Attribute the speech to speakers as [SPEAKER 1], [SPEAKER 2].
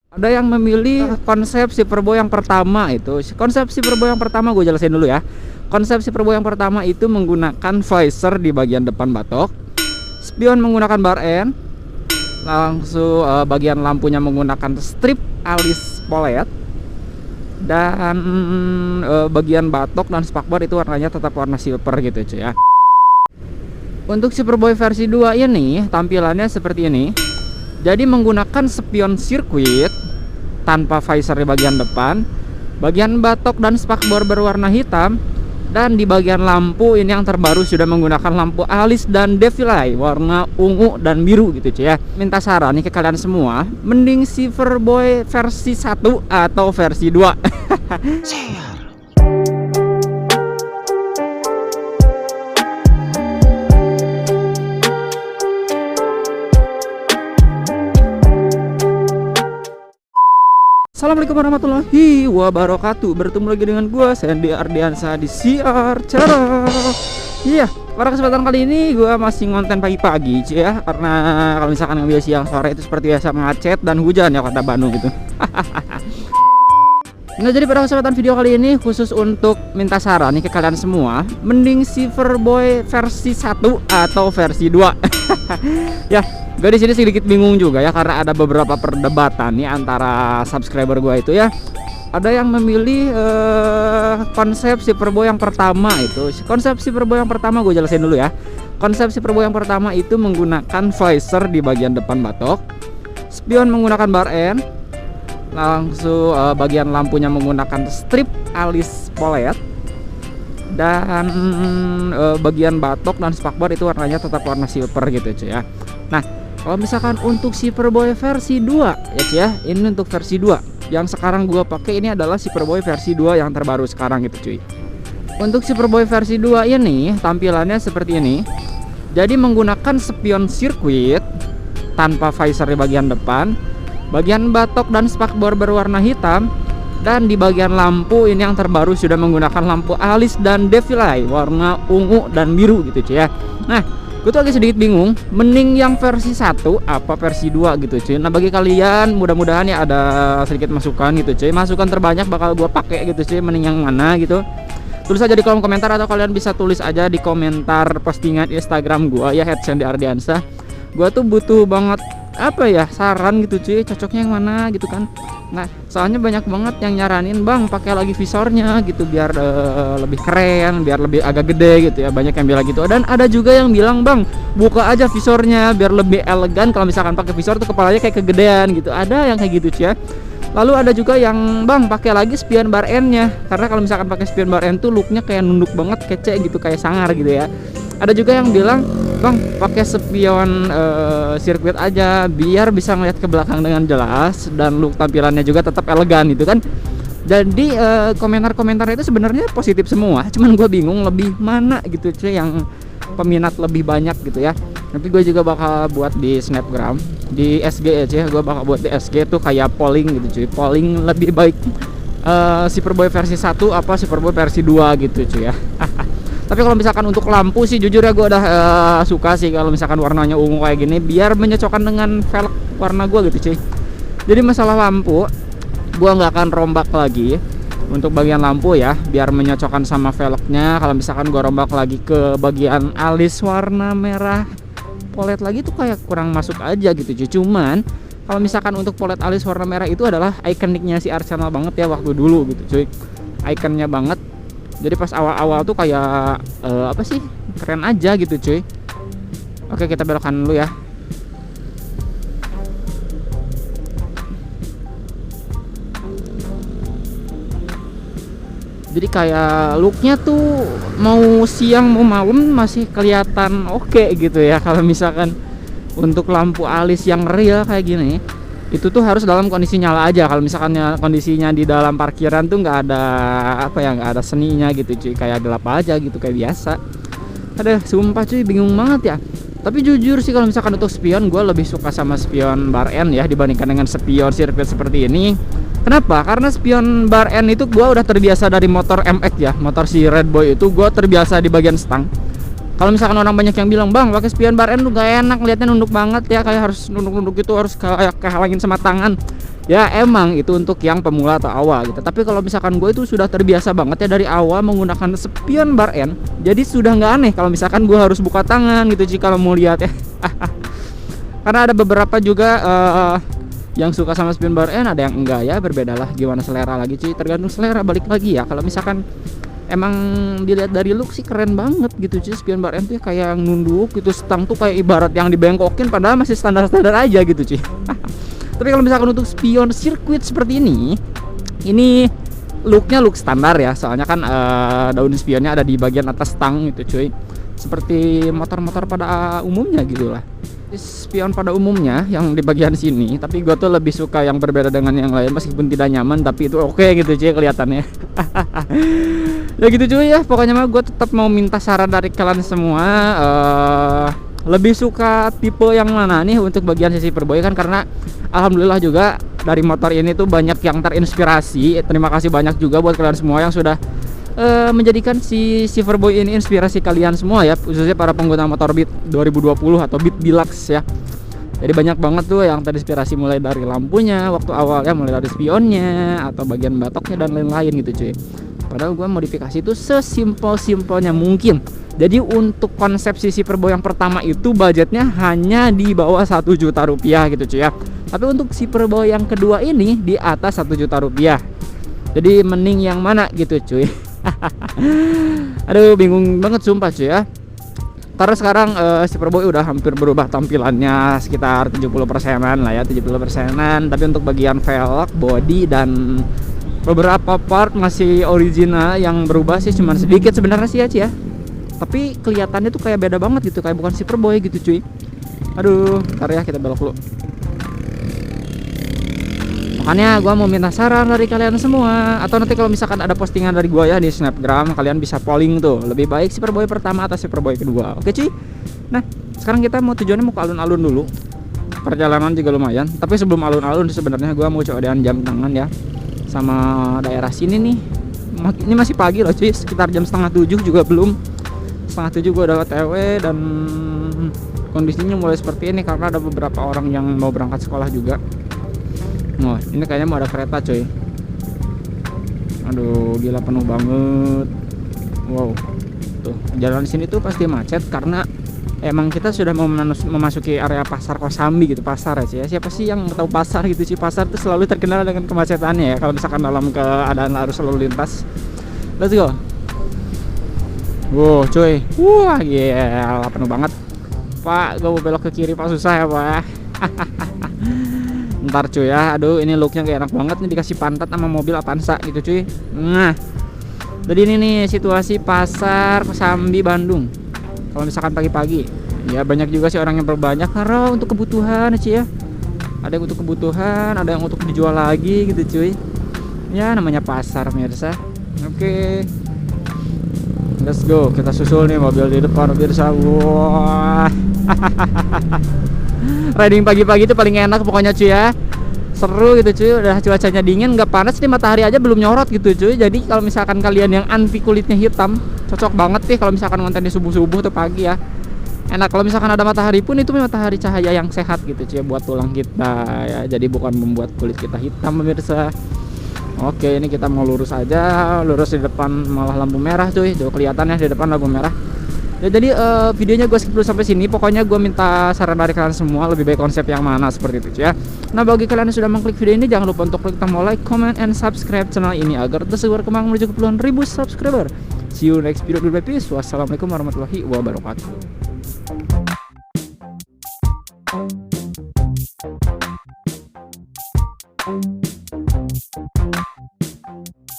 [SPEAKER 1] Ada yang memilih konsep Superboy yang pertama itu. Konsep Superboy yang pertama gue jelasin dulu ya. Konsep Superboy yang pertama itu menggunakan visor di bagian depan batok, spion menggunakan bar end, langsung bagian lampunya menggunakan strip alis polet, dan bagian batok dan spakbor itu warnanya tetap warna silver gitu cuy ya. Untuk Superboy versi 2 ini tampilannya seperti ini. Jadi menggunakan spion sirkuit tanpa visor di bagian depan, bagian batok dan spakbor berwarna hitam, dan di bagian lampu ini yang terbaru sudah menggunakan lampu alis dan defilai warna ungu dan biru gitu cuy ya. Minta saran nih ke kalian semua, mending Superboy versi 1 atau versi 2? Share. Assalamualaikum warahmatullahi wabarakatuh. Bertemu lagi dengan gua Sandy Ardiansa di CR Channel. Iya, pada kesempatan kali ini gua masih ngonten pagi-pagi cuy ya. Karena kalau misalkan ngambil siang sore itu seperti biasa macet dan hujan ya kota Bandung gitu. Nah, jadi pada kesempatan video kali ini khusus untuk minta saran nih ke kalian semua, mending Superboy versi 1 atau versi 2? Ya, gue di sini sedikit bingung juga ya, karena ada beberapa perdebatan nih antara subscriber gue itu ya. Ada yang memilih konsep Superboy yang pertama itu. Konsep Superboy yang pertama gue jelasin dulu ya. Konsep Superboy yang pertama itu menggunakan visor di bagian depan batok, spion menggunakan bar end, langsung bagian lampunya menggunakan strip alis polet, dan bagian batok dan spakbor itu warnanya tetap warna silver gitu cuy ya. Nah, kalau misalkan untuk Superboy versi 2 ya cuy ya, ini untuk versi 2 yang sekarang gua pakai ini adalah Superboy versi 2 yang terbaru sekarang gitu cuy. Untuk Superboy versi 2 ini tampilannya seperti ini. Jadi menggunakan spion sirkuit tanpa visor di bagian depan, bagian batok dan spakbor berwarna hitam, dan di bagian lampu ini yang terbaru sudah menggunakan lampu alis dan defilai warna ungu dan biru gitu cuy ya. Nah, gue tuh lagi sedikit bingung mending yang versi 1 apa versi 2 gitu cuy. Nah, bagi kalian mudah-mudahan ya ada sedikit masukan gitu cuy. Masukan terbanyak bakal gue pakai gitu cuy, mending yang mana gitu. Tulis aja di kolom komentar, atau kalian bisa tulis aja di komentar postingan Instagram gue ya, @sandy_ardiansa. Gue tuh butuh banget apa ya, saran gitu cuy, cocoknya yang mana gitu kan. Nah, soalnya banyak banget yang nyaranin, bang pakai lagi visornya gitu biar lebih keren, biar lebih agak gede gitu ya. Banyak yang bilang gitu. Dan ada juga yang bilang, bang buka aja visornya biar lebih elegan, kalau misalkan pakai visor tuh kepalanya kayak kegedean gitu. Ada yang kayak gitu cuy ya. Lalu ada juga yang, bang pakai lagi spion bar end-nya, karena kalau misalkan pakai spion bar end tuh looknya kayak nunduk banget, kece gitu, kayak sangar gitu ya. Ada juga yang bilang, bang pakai spion sirkuit aja biar bisa ngeliat ke belakang dengan jelas dan look tampilannya juga tetap elegan gitu kan. Jadi komentar-komentar itu sebenarnya positif semua, cuman gue bingung lebih mana gitu cuy yang peminat lebih banyak gitu ya. Nanti gue juga bakal buat di Snapgram, di SG aja gue bakal buat di SG tuh kayak polling gitu cuy, polling lebih baik Superboy versi 1 apa Superboy versi 2 gitu cuy ya. Tapi kalau misalkan untuk lampu sih jujur ya gue udah suka sih kalau misalkan warnanya ungu kayak gini, biar menyocokkan dengan velg warna gue gitu cuy. Jadi masalah lampu gue nggak akan rombak lagi untuk bagian lampu ya, biar menyocokkan sama velgnya. Kalau misalkan gue rombak lagi ke bagian alis warna merah polet lagi tuh kayak kurang masuk aja gitu cuy. Cuman kalau misalkan untuk polet alis warna merah itu adalah ikoniknya si Arsenal banget ya waktu dulu gitu cuy, ikonnya banget. Jadi pas awal-awal tuh kayak apa sih, keren aja gitu cuy. Oke, kita belokkan dulu ya. Jadi kayak looknya tuh mau siang mau malam masih kelihatan oke gitu ya. Kalau misalkan untuk lampu alis yang real kayak gini, itu tuh harus dalam kondisi nyala aja. Kalau misalkan kondisinya di dalam parkiran tuh nggak ada apa ya, nggak ada seninya gitu cuy, kayak gelap aja gitu kayak biasa. Ada sumpah cuy, bingung banget ya. Tapi jujur sih kalau misalkan untuk spion, gue lebih suka sama spion bar end ya dibandingkan dengan spion sirkuit seperti ini. Kenapa? Karena spion bar end itu gue udah terbiasa dari motor MX ya, motor si Red Boy itu gue terbiasa di bagian stang. Kalau misalkan orang banyak yang bilang, bang pakai spion bar end tuh gak enak, lihatnya nunduk banget ya, kayak harus nunduk-nunduk gitu, harus kayak kehalangin sama tangan. Ya emang itu untuk yang pemula atau awal gitu. Tapi kalau misalkan gue itu sudah terbiasa banget ya dari awal menggunakan spion bar end, jadi sudah nggak aneh kalau misalkan gue harus buka tangan gitu sih kalau mau lihat ya. Karena ada beberapa juga yang suka sama spion bar end, ada yang enggak ya, berbeda lah gimana selera lagi sih, tergantung selera. Balik lagi ya, kalau misalkan emang dilihat dari look sih keren banget gitu sih spion bar end tuh kayak yang nunduk gitu, stang tuh kayak ibarat yang dibengkokin padahal masih standar-standar aja gitu sih. Tapi kalau misalkan untuk spion sirkuit seperti ini looknya look standar ya, soalnya kan daun spionnya ada di bagian atas stang gitu cuy, seperti motor-motor pada umumnya gitu lah. Spion pada umumnya yang di bagian sini, tapi gue tuh lebih suka yang berbeda dengan yang lain meskipun tidak nyaman, tapi itu oke gitu cuy kelihatannya. Ya gitu cuy ya, pokoknya mah gue tetap mau minta saran dari kalian semua, lebih suka tipe yang mana nih untuk bagian sisi Superboy kan, karena alhamdulillah juga dari motor ini tuh banyak yang terinspirasi. Terima kasih banyak juga buat kalian semua yang sudah menjadikan si Superboy ini inspirasi kalian semua ya, khususnya para pengguna motor Beat 2020 atau Beat Deluxe ya. Jadi banyak banget tuh yang terinspirasi mulai dari lampunya waktu awal ya, mulai dari spionnya atau bagian batoknya dan lain-lain gitu cuy. Padahal gue modifikasi itu sesimpel-simpelnya mungkin. Jadi untuk konsep si Superboy yang pertama itu budgetnya hanya di bawah 1 juta rupiah gitu cuy ya. Tapi untuk Superboy yang kedua ini di atas 1 juta rupiah. Jadi mending yang mana gitu cuy. Aduh bingung banget sumpah cuy ya. Karena sekarang Superboy udah hampir berubah tampilannya sekitar 70%an lah ya, 70%an. Tapi untuk bagian velg, body dan beberapa part masih original, yang berubah sih cuman sedikit sebenarnya sih ya. Tapi kelihatannya tuh kayak beda banget gitu, kayak bukan Superboy gitu cuy. Aduh, ntar ya kita belok dulu. Makanya gue mau minta saran dari kalian semua, atau nanti kalau misalkan ada postingan dari gue ya di Snapgram, kalian bisa polling tuh, lebih baik Superboy pertama atau Superboy kedua. Oke cuy. Nah sekarang kita mau tujuannya mau ke alun-alun dulu. Perjalanan juga lumayan, tapi sebelum alun-alun sebenarnya gue mau cobain jam tangan ya sama daerah sini nih. Ini masih pagi loh cuy, sekitar jam 6:30 juga belum. 6:30 gue udah OTW dan kondisinya mulai seperti ini karena ada beberapa orang yang mau berangkat sekolah juga. Wah, ini kayaknya mau ada kereta coy. Aduh, gila penuh banget. Wow. Tuh, jalan di sini tuh pasti macet karena emang kita sudah mau memasuki area pasar Kosambi gitu, pasar ya. Siapa sih yang tahu pasar gitu sih? Pasar tuh selalu terkenal dengan kemacetannya ya kalau misalkan dalam keadaan arus lalu lintas. Let's go. Wow, cuy. Wah, gila penuh banget. Pak, gue mau belok ke kiri Pak, susah ya Pak. Ntar cuy ya, aduh ini looknya kayak enak banget nih, dikasih pantat sama mobil Avanza gitu cuy. Nah, jadi ini nih situasi pasar Kosambi Bandung. Kalau misalkan pagi-pagi, ya banyak juga sih orang yang berbanyak karena untuk kebutuhan cuy ya. Ada yang untuk kebutuhan, ada yang untuk dijual lagi gitu cuy. Ya namanya pasar pemirsa. Oke. Let's go, kita susul nih mobil di depan pemirsa. Wah. Riding pagi-pagi itu paling enak pokoknya cuy ya. Seru gitu cuy, udah cuacanya dingin, nggak panas nih, matahari aja belum nyorot gitu cuy. Jadi kalau misalkan kalian yang anti kulitnya hitam, cocok banget nih kalau misalkan ngonten di subuh-subuh atau pagi ya. Enak kalau misalkan ada matahari pun itu matahari cahaya yang sehat gitu cuy buat tulang kita ya. Jadi bukan membuat kulit kita hitam pemirsa. Oke, ini kita mau lurus aja, lurus di depan malah lampu merah cuy. Tuh kelihatan ya di depan lampu merah. Ya jadi videonya gue skip dulu sampai sini. Pokoknya gue minta saran dari kalian semua, lebih baik konsep yang mana seperti itu ya. Nah bagi kalian yang sudah mengklik video ini, jangan lupa untuk klik tombol like, comment, and subscribe channel ini agar terus berkembang menuju ke puluhan ribu subscriber. See you next video. Peace. Wassalamualaikum warahmatullahi wabarakatuh.